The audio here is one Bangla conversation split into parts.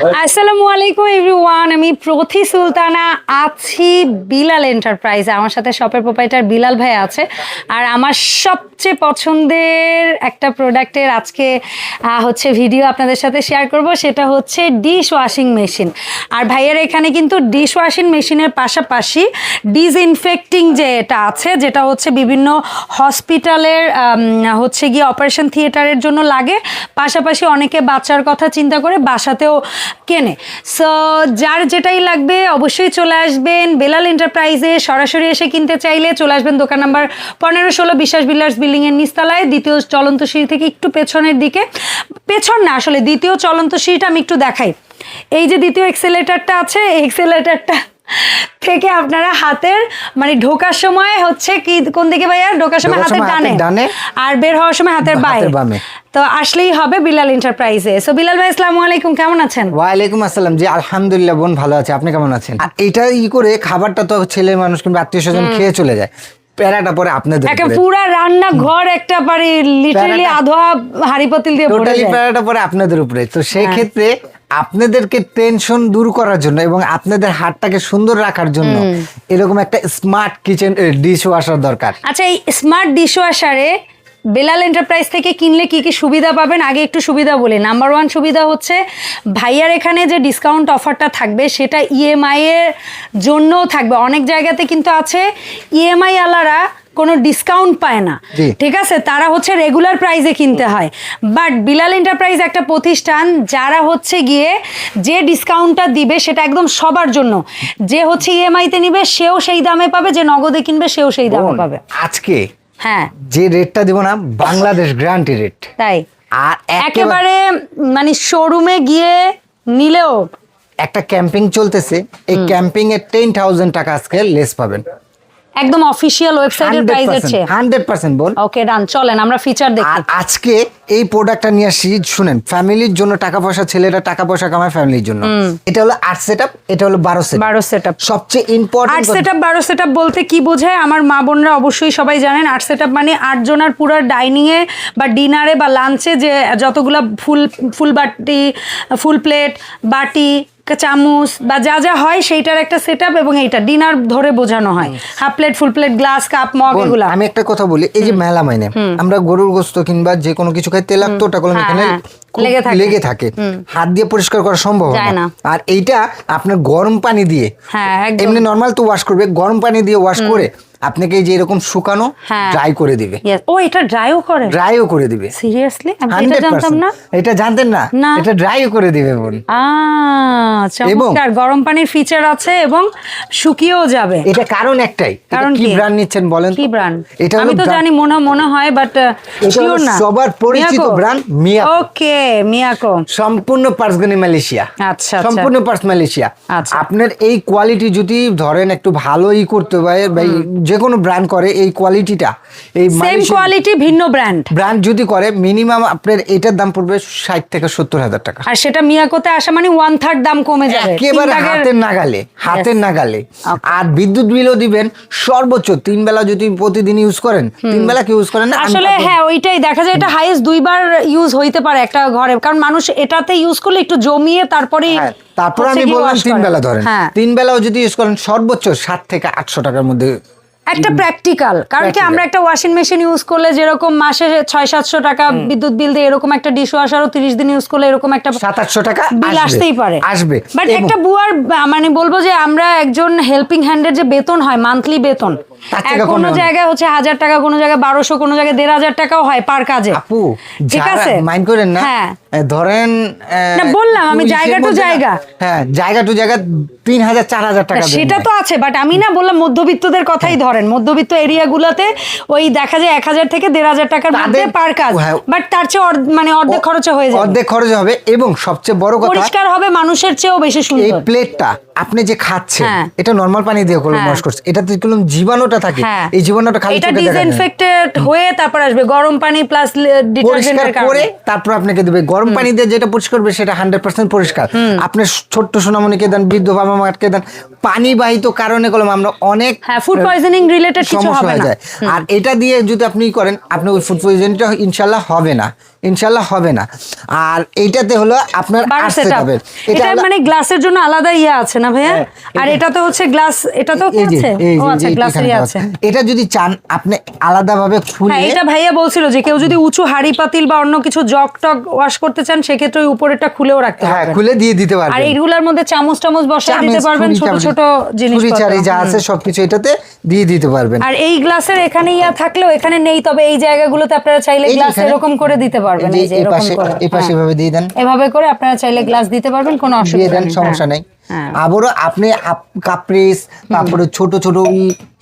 আসসালামু আলাইকুম এভরিওয়ান, আমি প্রথি সুলতানা আছি বিলাল এন্টারপ্রাইজে। আমার সাথে শপের প্রোপাইটার বিলাল ভাই আছে। আর আমার সবচেয়ে পছন্দের একটা প্রোডাক্টের আজকে হচ্ছে ভিডিও আপনাদের সাথে শেয়ার করব, সেটা হচ্ছে ডিশ ওয়াশিং মেশিন। আর ভাইয়ের এখানে কিন্তু ডিশ ওয়াশিং মেশিনের পাশাপাশি ডিসইনফেক্টিং যে এটা আছে, যেটা হচ্ছে বিভিন্ন হসপিটালের হচ্ছে গিয়ে অপারেশন থিয়েটারের জন্য লাগে, পাশাপাশি অনেকে বাচ্চার কথা চিন্তা করে বাসাতেও কেনে। সো যার যেটাই লাগবে অবশ্যই চলে আসবেন বেলাল এন্টারপ্রাইজে। সরাসরি এসে কিনতে চাইলে চলে আসবেন দোকান নাম্বার 15-16 বিশ্বাস বিল্ডার্স বিল্ডিংয়ের নিচতলায়, দ্বিতীয় চলন্ত সিঁড়ি থেকে একটু পেছনের দিকে। পেছন না, আসলে দ্বিতীয় চলন্ত সিঁড়িটা আমি একটু দেখাই। এই যে দ্বিতীয় এক্সেলেটারটা আছে, এই এক্সেলেটারটা থেকে আপনারা হাতের মানে ঢোকার সময় হচ্ছে কি কোন দিকে ভাইয়া? ঢোকার সময় হাতের ডানে, আর বের হওয়ার সময় হাতের বামে। তো আসলেই হবে বিলাল এন্টারপ্রাইজে। সো বিলাল ভাই, আসসালামু আলাইকুম, কেমন আছেন? ওয়ালাইকুম আসসালাম। জি আলহামদুলিল্লাহ বোন, ভালো আছে। আপনি কেমন আছেন? এটা করে খাবারটা তো ছেলে মানুষ কিংবা আত্মীয় স্বজন খেয়ে চলে যায়, প্যারাটা পরে আপনাদের একটা পুরো রান্না ঘর একটা পারে লিটারালি আধা হাড়ি পাতিল দিয়ে ভরে যায়, প্যারাটা পরে আপনাদের উপরে। তো সেই ক্ষেত্রে আপনাদেরকে টেনশন দূর করার জন্য এবং আপনাদের হাতটাকে সুন্দর রাখার জন্য এরকম একটা স্মার্ট কিচেন ডিশ ওয়াশার দরকার। আচ্ছা, এই স্মার্ট ডিশ ওয়াশারে বেলাল এন্টারপ্রাইজ থেকে কিনলে কি কি সুবিধা পাবেন? আগে একটু সুবিধা বলি। নাম্বার 1 সুবিধা হচ্ছে ভাইয়ার এখানে যে ডিসকাউন্ট অফারটা থাকবে সেটা ইএমআই এর জন্যও থাকবে। অনেক জায়গাতে কিন্তু আছে ইএমআই আলারা কোনো ডিসকাউন্ট পায় না, ঠিক আছে, তারা হচ্ছে রেগুলার প্রাইসে কিনতে হয়। বাট বিলাল এন্টারপ্রাইজ একটা প্রতিষ্ঠান যারা হচ্ছে গিয়ে যে ডিসকাউন্টটা দিবে সেটা একদম সবার জন্য। যে হচ্ছে ইএমআইতে নিবে সেও সেই দামে পাবে, যে নগদে কিনবে সেও সেই দামে পাবে। আজকে হ্যাঁ, যে রেটটা দিব না, বাংলাদেশ গ্যারান্টি রেট। তাই আর একেবারে মানে শোরুমে গিয়ে নিলেও একটা ক্যাম্পিং চলতেছে, এই ক্যাম্পিং এর 10,000 টাকা আজকে লেস পাবেন, একদম অফিশিয়াল ওয়েবসাইটের প্রাইসের চেয়ে 100% বল। ওকে ডান, চলেন আমরা ফিচার দেখি। আজকে এই প্রোডাক্টটা নিয়ে আসি, শুনেন, ফ্যামিলির জন্য টাকা পয়সা, ছেলেরা টাকা পয়সা কামায় ফ্যামিলির জন্য। এটা হলো 8 সেটআপ, এটা হলো 12 সেটআপ। সবচেয়ে ইম্পর্টেন্ট 8 সেটআপ 12 সেটআপ বলতে কি বোঝায় আমার মা বোনরা অবশ্যই সবাই জানেন। 8 সেটআপ মানে 8 জনের পুরো ডাইনিং এ বা ডিনারে বা লাঞ্চে যে যতগুলা ফুল বাটি, ফুল প্লেট, বাটি, চামচ বা যা যা হয় সেইটার একটা সেটআপ, এবং এইটা ডিনার ধরে বোঝানো হয়। Half plate, full plate, glass, cup, mug, এগুলো। আমি একটা কথা বলি, এই যে মেলা মাইনে আমরা গরুর গোশত কিংবা যে কোনো কিছু খাই, তেলাক্ত ওটা কলম এখানে লেগে থাকে, হাত দিয়ে পরিষ্কার করা সম্ভব না। আর এইটা আপনার গরম পানি দিয়ে, এমনি নরমাল তো ওয়াশ করবে, গরম পানি দিয়ে ওয়াশ করে আপনাকে যে এরকম শুকানো ড্রাই করে দিবে। ও, এটা ড্রাইও করে দিবে? সিরিয়াসলি? আমি এটা জানতাম না। এটা জানতেন না? এটা ড্রাইও করে দিবে বোন। চমৎকার, গরম পানির ফিচার আছে এবং শুকিয়েও যাবে। এটা কারণ একটাই। কারণ কি ব্র্যান্ড নিচ্ছেন বলেন? কি ব্র্যান্ড? এটা আমি তো জানি মনে হয়, বাট শিওর না। সবার পরিচিত ব্র্যান্ড মিয়াকো। ওকে, মিয়াকো সম্পূর্ণ পার্টস গনি মালয়েশিয়া। আচ্ছা, সম্পূর্ণ পার্টস মালয়েশিয়া। আপনার এই কোয়ালিটি যদি ধরেন একটু ভালোই করতে হয়, ভাই যে কোনো ব্র্যান্ড করে এই কোয়ালিটিটা, এই সেম কোয়ালিটি ভিন্ন ব্র্যান্ড যদি করে, মিনিমাম আপনার এটার দাম পড়বে 60 থেকে 70,000 টাকা। আর সেটা মিয়াকোতে আসা মানে 1/3 দাম কমে যাবে, একেবারে হাতের নাগালে। আর বিদ্যুৎ বিলও দিবেন সর্বোচ্চ 3 বেলা, যদি প্রতিদিন ইউজ করেন, 3 বেলা কি ইউজ করেন না আসলে। হ্যাঁ, ওইটাই দেখা যায়, এটা হাইয়েস্ট 2 বার ইউজ হইতে পারে একটা ঘরে, কারণ মানুষ এটাতে ইউজ করলে একটু জমিয়ে তারপরে আমি বললাম 3 বেলা ধরেন, 3 বেলাও যদি ইউজ করেন সর্বোচ্চ 700 থেকে 800 টাকার মধ্যে একটা প্র্যাকটিক্যাল। কারণ কি আমরা একটা ওয়াশিং মেশিন ইউজ করলে যেরকম মাসে 600-700 টাকা বিদ্যুৎ বিল দিয়ে, এরকম একটা ডিশ ওয়াশারও 30 দিন ইউজ করলে এরকম একটা 700-800 টাকা বিল আসতেই পারে। বাট একটা বুয়ার মানে বলবো যে আমরা একজন হেল্পিং হ্যান্ডের যে বেতন হয়, মান্থলি বেতন, কোনো জায়গায় হচ্ছে 1000 টাকা, কোনো জায়গায় 1200, কোনো জায়গায় 1500 টাকাও হয় পার কাজে। আপু ঠিক আছে, মাইন্ড করেন না। ধরেন না, বললাম আমি জায়গা টু জায়গা, জায়গা টু জায়গা 3000-4000 টাকা সেটা তো আছে। বাট আমি না বললাম মধ্যবিত্তদের কথাই ধরেন, মধ্যবিত্ত এরিয়া গুলাতে ওই দেখা যায় 1000 থেকে 1500 টাকার মধ্যে পার কাজ। বাট তার চেয়ে মানে অর্ধেক খরচে হয়ে যাবে, অর্ধেক খরচ হবে, এবং সবচেয়ে বড় কথা পরিষ্কার হবে, মানুষের চেয়েও বেশি সুন্দর। এই প্লেটটা আপনি যে খাচ্ছেন, এটা নরমাল পানি দিয়ে ওয়াশ করছে, এটাতে কোনো জীবাণুটা থাকে, এই জীবাণুটা খালি এটা ডিসইনফেক্টেড হয়ে তারপর আসবে গরম পানি প্লাস ডিটারজেন্টের কারণে, তারপর আপনাকে দিবে গরম পানি দিয়ে, যেটা পরিষ্কার করবে সেটা 100% পরিষ্কার। আপনি ছোট্ট সোনামণিকে দেন, বৃদ্ধ বাবা মাকে দেন, পানি বাহিত কারণে কলম আমরা অনেক ফুড পয়জনিং রিলেটেড কিছু হবে না। আর এটা দিয়ে যদি আপনি করেন, আপনি ওই ফুড পয়জনিংটা ইনশাআল্লাহ হবে না, ইনশাআল্লাহ হবে না। আর এইটাতে হলো আপনার 8 সেটআপের, এটা মানে গ্লাসের জন্য আলাদা ইয়া আছে না ভাইয়া? আর এটা তো হচ্ছে গ্লাস, এটা তো কি আছে? ও আচ্ছা, গ্লাসেরই আছে। এটা যদি চান আপনি আলাদাভাবে খুলে, হ্যাঁ এটা ভাইয়া বলছিল যে কেউ যদি উঁচু হাড়ি পাতিল বা অন্য কিছু জগ টগ ওয়াশ করতে চান সেক্ষেত্রে ওই উপরেরটা খুলেও রাখতে পারবেন। হ্যাঁ খুলে দিয়ে দিতে পারবেন। আর এইগুলোর মধ্যে চামচ টামচ বসায় দিতে পারবেন, ছোট ছোট জিনিসপত্র যা আছে সবকিছু এটাতে দিয়ে দিতে পারবেন। আর এই গ্লাসের এখানে ইয়া থাকলেও এখানে নেই, তবে এই জায়গাগুলোতে আপনারা চাইলে গ্লাস এরকম করে দিতে পারবেন। এই যে এরকম করে এই পাশে এভাবে দিয়ে দেন, এভাবে করে আপনারা চাইলে গ্লাস দিতে পারবেন, কোনো অসুবিধা নেই, সমস্যা নেই। আবারও আপনি কাপ্রিস তারপরে ছোট ছোট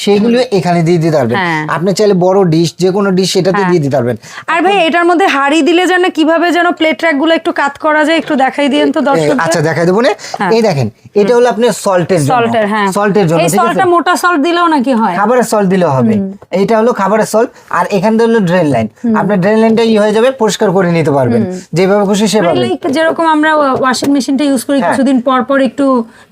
সেগুলো এখানে দিয়ে দিতে পারবেন। আপনি চাইলে বড় ডিশ, যে কোনো ডিশ এটাতে দিয়ে দিতে পারবেন। আর ভাই এটার মধ্যে হাড়ি দিলে যেন কিভাবে যেন প্লেট ট্র্যাক গুলো একটু কাট করা যায়, একটু দেখাই দিয়েন তো দর্শকদের। আচ্ছা দেখাই দেবো না। এই দেখেন এটা হলো আপনার সল্টের জন্য, সল্টের জন্য। এই সল্টটা মোটা সল্ট দিলেও নাকি হয়? খাবারের সল্ট দিলেও হবে। এইটা হলো খাবারের সল্ট। আর এখান থেকে হলো ড্রেন লাইন, আপনার ড্রেন লাইনটা হয়ে যাবে, পরিষ্কার করে নিতে পারবেন যেভাবে খুশি সেভাবে। যেরকম আমরা ওয়াশিং মেশিনটা ইউজ করি, কিছুদিন পর পর একটু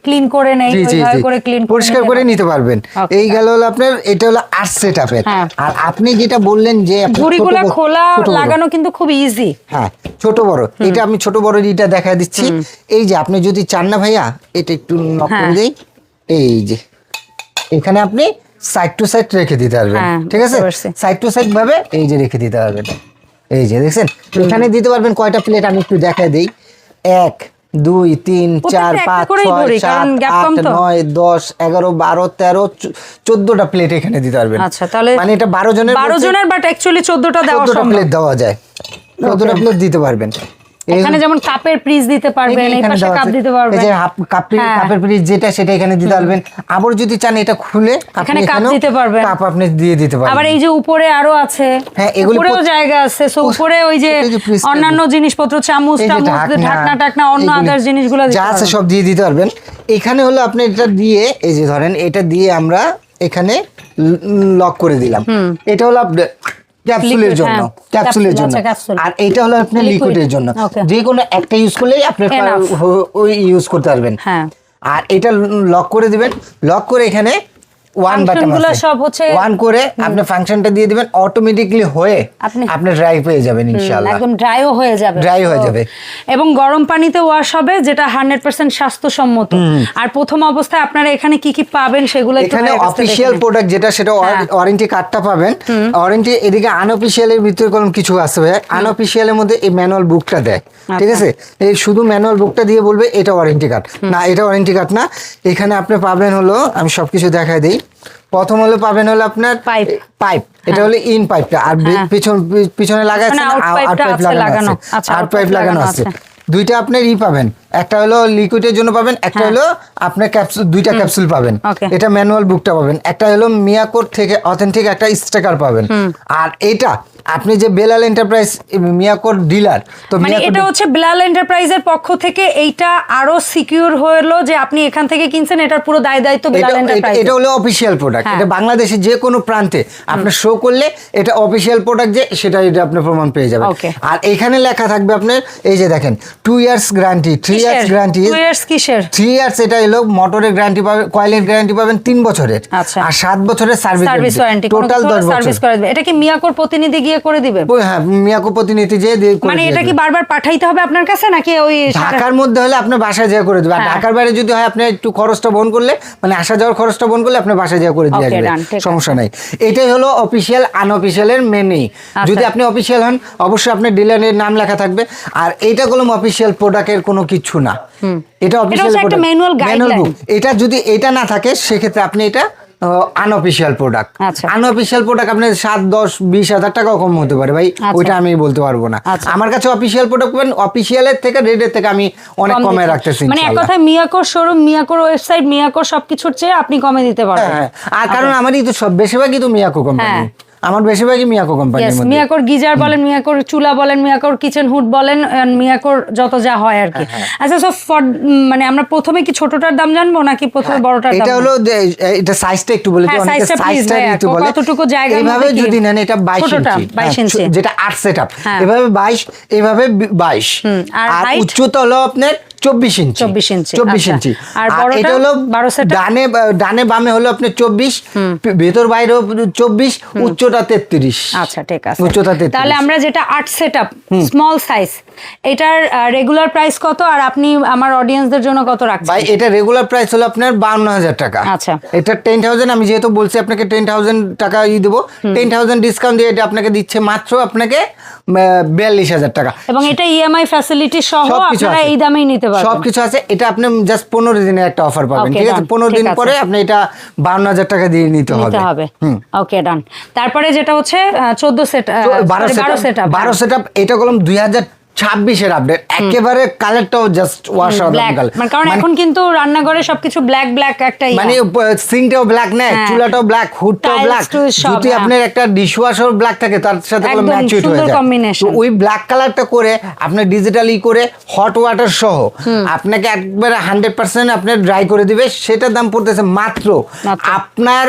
ক্লিন করে নেই, ওইভাবে করে ক্লিন পরিষ্কার করে নিতে পারবেন। এই গেল হলো আপনার, এটা হলো 8 সেটআপের। আর আপনি যেটা বললেন যে ঝুড়িগুলো খোলা লাগানো কিন্তু খুব ইজি। হ্যাঁ ছোট বড়, এটা আমি ছোট বড় এটা দেখা দিচ্ছি। এই যে আপনি যদি চান না ভাইয়া, এটা একটু নক করে দেই, এই যে এখানে আপনি সাইড টু সাইড রেখে দিতে পারবেন। ঠিক আছে, সাইড টু সাইড ভাবে এই যে রেখে দিতে পারবেন। এই যে দেখছেন এখানে দিতে পারবেন কয়টা প্লেট আমি একটু দেখাই দেই। 1 2 3 4 5 6 7 8 9 10 11 12 13 14টা প্লেট এখানে দিতে পারবেন। আচ্ছা তাহলে মানে এটা 12 জনের, বাট অ্যাকচুয়ালি 14টা দেওয়া সম্ভব, 14টা প্লেট দেওয়া যায়, 14টা প্লেট দিতে পারবেন। এখানে যেমন কাপের পিস দিতে পারবেন, এই পাশে কাপ দিতে পারবেন, এই যে কাপের পিস যেটা সেটা এখানে দিতে পারবেন। আবার যদি চান এটা খুলে এখানে কাপ দিতে পারবেন, কাপ আপনি দিয়ে দিতে পারবেন। আবার এই যে উপরে আরো আছে, হ্যাঁ এগুলোও জায়গা আছে, সো উপরে ওই যে অন্যান্য জিনিসপত্র, চামচ ঢাকনা টাকনা অন্য আদার জিনিসগুলো যা আছে সব দিয়ে দিতে পারবেন। এখানে হলো আপনি এটা দিয়ে, এই যে ধরেন এটা দিয়ে আমরা এখানে লক করে দিলাম। এটা হলো ক্যাপসুলের জন্য, আর এটা হলো আপনার লিকুইডের জন্য। যে কোনো একটা ইউজ করলেই আপনি ওই ইউজ করতে পারবেন। আর এটা লক করে দিবেন, লক করে এখানে ওয়ান বাটন আছে, সব হচ্ছে ওয়ান করে আপনি ফাংশনটা দিয়ে দিবেন, অটোমেটিক্যালি হয়ে আপনি ড্রাই পেয়ে যাবেন ইনশাআল্লাহ। একদম ড্রাইও হয়ে যাবে এবং গরম পানিতে ওয়াশ হবে, যেটা 100% স্বাস্থ্যসম্মত। আর প্রথম অবস্থায় আপনারা এখানে কি কি পাবেন সেগুলো এখানে অফিশিয়াল প্রোডাক্ট যেটা, সেটা ওয়ারেন্টি কার্ডটা পাবেন। ওয়ারেন্টি এদিকে আনঅফিশিয়ালের ভিতরে কোনো কিছু আছে, আনঅফিশিয়ালের মধ্যে এই ম্যানুয়াল বুকটা দেয়। ঠিক আছে, এই শুধু ম্যানুয়াল বুকটা দিয়ে বলবে এটা ওয়ারেন্টি কার্ড না, এটা ওয়ারেন্টি কার্ড না। এখানে আপনি পাবেন হলো, আমি সবকিছু দেখাই দিই। প্রথম হলো পাবেন হলো আপনার পাইপ, এটা হলো ইন পাইপটা, আর পিছনে লাগানো আউট পাইপ লাগানো আছে। দুইটা আপনার পাবেন, একটা হলো লিকুইডের জন্য পাবেন, একটা হলো আপনার ক্যাপসুল, দুইটা ক্যাপসুল পাবেন। এটা ম্যানুয়াল বুকটা পাবেন, একটা হলো মিয়াকোর থেকে অথেন্টিক একটা স্টিকার পাবেন। আর এটা আপনি যে বেলাল এন্টারপ্রাইজ মিয়াকোর ডিলার, তো মানে এটা হচ্ছে বেলাল এন্টারপ্রাইজের পক্ষ থেকে এইটা আরো সিকিউর হলো যে আপনি এখান থেকে কিনছেন, এটার পুরো দায়িত্ব বেলাল এন্টারপ্রাইজ। এটা হলো অফিশিয়াল প্রোডাক্ট, এটা বাংলাদেশের যে কোনো প্রান্তে আপনি শো করলে এটা অফিশিয়াল প্রোডাক্ট, যে সেটা এটা আপনি প্রমাণ পেয়ে যাবেন। আর এখানে লেখা থাকবে আপনার, এই যে দেখেন 2 years guarantee, 3 years guarantee. 2 years কিসের? 3 ইয়ার্স এটা হলো মোটরের গ্যারান্টি পাবেন, কয়েলের গ্যারান্টি পাবেন 3 বছরের, আর 7 বছরের সার্ভিস ওয়ারেন্টি, টোটাল 10 বছর সার্ভিস করে দিবে। এটা কি মিয়াকোর প্রতিনিধি গিয়ে করে দিবে? হ্যাঁ মিয়াকো প্রতিনিধি যে মানে এটা কি বারবার পাঠাইতে হবে আপনার কাছে, নাকি ওই ঢাকার মধ্যে হলে আপনার বাসায় যা করে দিবে? আর ঢাকার বাইরে যদি হয় আপনি একটু খরচটা বহন করলে, মানে আসা যাওয়ার খরচটা বহন করলে আপনার বাসায় যা করে দিয়ে আসবে, সমস্যা নাই। এটাই হলো অফিশিয়াল আনঅফিশিয়ালের মেনেই। যদি আপনি অফিশিয়াল হন অবশ্যই আপনার ডিলারের নাম লেখা থাকবে। আর এইটা কোনো অফিশিয়াল প্রোডাক্টের কোনো কিছু না, এটা অফিশিয়াল ম্যানুয়াল বুক। এটা যদি এটা না থাকে সেক্ষেত্রে আপনি এটা আনঅফিশিয়াল প্রোডাক্ট। আনঅফিশিয়াল প্রোডাক্ট আপনার 7 10 20 হাজার টাকাও কম হতে পারে ভাই, ওইটা আমি বলতে পারবো না। আমার কাছে অফিশিয়াল প্রোডাক্ট পাবেন, অফিশিয়ালের থেকে রেটের থেকে আমি অনেক কমে রাখতেছি। মানে এক কথায় মিয়াকোর শোরুম, মিয়াকোর ওয়েবসাইট, মিয়াকোর সবকিছুর চেয়ে আপনি কমে দিতে পারবেন। আর কারণ আমারই তো সব বেশিরভাগই তো মিয়াকো কোম্পানি, আমার বেশিরভাগই মিয়াকো কোম্পানির মধ্যে। মিয়াকোর গিজার বলেন, মিয়াকোর চুলা বলেন, মিয়াকোর কিচেন হুড বলেন, মিয়াকোর যত যা হয় আর কি। আচ্ছা সো মানে আমরা প্রথমে কি ছোটটার দাম জানবো নাকি প্রথমে বড়টার দাম? এটা হলো এটা সাইজটা একটু বলে দিই, অনেকে সাইজটা একটু বলে কতটুকু জায়গা এইভাবে যদি নেন এটা 22 ইঞ্চি, যেটা 8 সেটআপ, এভাবে 22, এভাবে 22, আর উচ্চতা হলো আপনার 24 ইঞ্চি 24 ইঞ্চি। আর এটা হলো 12 সেট, ডানে বামে হলো আপনার 24, ভেতর বাইরে 24, উচ্চতা 33। আচ্ছা ঠিক আছে, উচ্চতা 33। তাহলে আমরা যেটা 8 সেটআপ স্মল সাইজ, এটার রেগুলার প্রাইস কত, আর আপনি আমার অডিয়েন্সদের জন্য কত রাখছেন? ভাই এটা রেগুলার প্রাইস হলো আপনার 52,000 টাকা। আচ্ছা, এটা 10,000, আমি যেহেতু বলছি আপনাকে 10,000 টাকা দেবো, 10,000 ডিসকাউন্ট দিয়ে এটা আপনাকে দিচ্ছে মাত্র আপনাকে 42,000 টাকা। এবং এটা ইএমআই ফ্যাসিলিটি সহ আপনারা এই দামেই নিতে পারবেন, সবকিছু আছে। এটা আপনি জাস্ট 15 দিনের একটা অফার পাবেন, ঠিক আছে? 15 দিন পরে আপনি এটা 52,000 টাকা দিয়ে নিতে হবে। ওকে ডান। তারপরে যেটা হচ্ছে 14 সেট, 12 সেটআপ, এটা কলম 2026-এর আপডেট, একেবারে কালারটাও জাস্ট ওয়াশাউট কালার, কারণ এখন কিন্তু রান্নাঘরে সবকিছু ব্ল্যাক ব্ল্যাক একটা মানে সিঙ্কটাও ব্ল্যাক না, চুলাটাও ব্ল্যাক, হুডটাও ব্ল্যাক, যদি আপনার একটা ডিশওয়াশার ব্ল্যাক থাকে তার সাথে কোনো ম্যাচিট হয়ে যায়। তো ওই ব্ল্যাক কালারটা করে আপনি ডিজিটালি করে হট ওয়াটার সহ আপনাকে একবারে 100% আপনি ড্রাই করে দিবে। সেটার দাম পড়তেছে মাত্র আপনার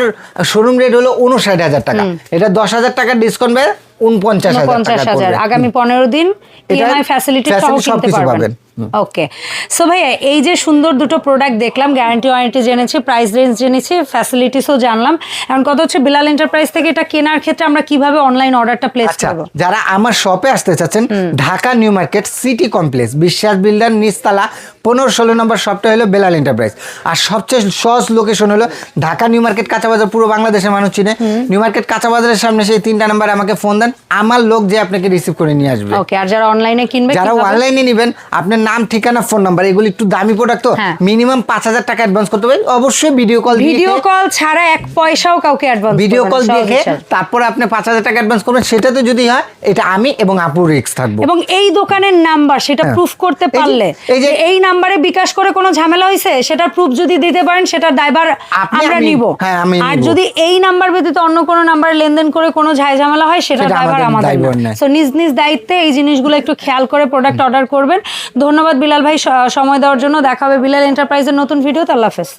শোরুম রেট হলো 59,000 টাকা, এটা 10,000 টাকা ডিসকাউন্ট পেয়ে 49,000 আগামী 15 দিন ইএমআই ফ্যাসিলিটি সহ কিনতে পারবেন। ওকে, সো ভাইয়া এই যে সুন্দর দুটো প্রোডাক্ট দেখলাম, গ্যারান্টি ওয়ারেন্টি জেনেছি, প্রাইস রেঞ্জ জেনেছি, ফ্যাসিলিটিসও জানলাম। এখন কথা হচ্ছে বিলাল এন্টারপ্রাইজ থেকে এটা কেনার ক্ষেত্রে আমরা কিভাবে অনলাইন অর্ডারটা প্লেস করব? যারা আমার শপে আসতে চাচ্ছেন, Dhaka new market city complex, বিশ্বাস বিল্ডার নিচতলা 15-16 নম্বর শপটা হলো বিলাল এন্টারপ্রাইজ। আর সবচেয়ে সহজ লোকেশন হলো ঢাকা নিউ মার্কেট কাঁচা বাজার, পুরো বাংলাদেশের মানুষ চিনে। নিউ মার্কেট কাঁচা বাজারের সামনে সেই 3টা নাম্বারে আমাকে ফোন দেন, আমার লোক যে আপনাকে রিসিভ করে নিয়ে আসবে। ওকে, আর যারা অনলাইনে কিনবে, যারা অনলাইনে নেবেন, আপনার নাম, ঠিকানা, ফোন নাম্বার, এগুলো একটু দামি প্রোডাক্ট তো মিনিমাম 5,000 টাকা অ্যাডভান্স করতে হবে। অবশ্যই ভিডিও কল ছাড়া 1 পয়সাও কাউকে অ্যাডভান্স, ভিডিও কল দেখে তারপরে আপনি 5,000 টাকা অ্যাডভান্স করবেন। সেটাতে যদি হয় এটা আমি এবং আপু রিস্ক থাকবো। এবং এই দোকানের নাম্বার সেটা প্রুফ করতে পারলে, এই নাম্বারে বিকাশ করে কোনো ঝামেলা হয়েছে সেটা প্রুফ যদি দিতে পারেন, সেটা দায়ভার আমরা নিব। আর যদি এই নাম্বার ব্যতীত অন্য কোনো নাম্বারে লেনদেন করে কোনো ঝামেলা হয়, সেটা দায়ভার আমাদের না। সো নিজ নিজ দায়িত্বে এই জিনিসগুলো একটু খেয়াল করে প্রোডাক্ট অর্ডার করবেন। ধন্যবাদ বিলাল ভাই সময় দেওয়ার জন্য। দেখা হবে বিলাল এন্টারপ্রাইজের নতুন ভিডিওতে। আল্লাহ হাফেজ।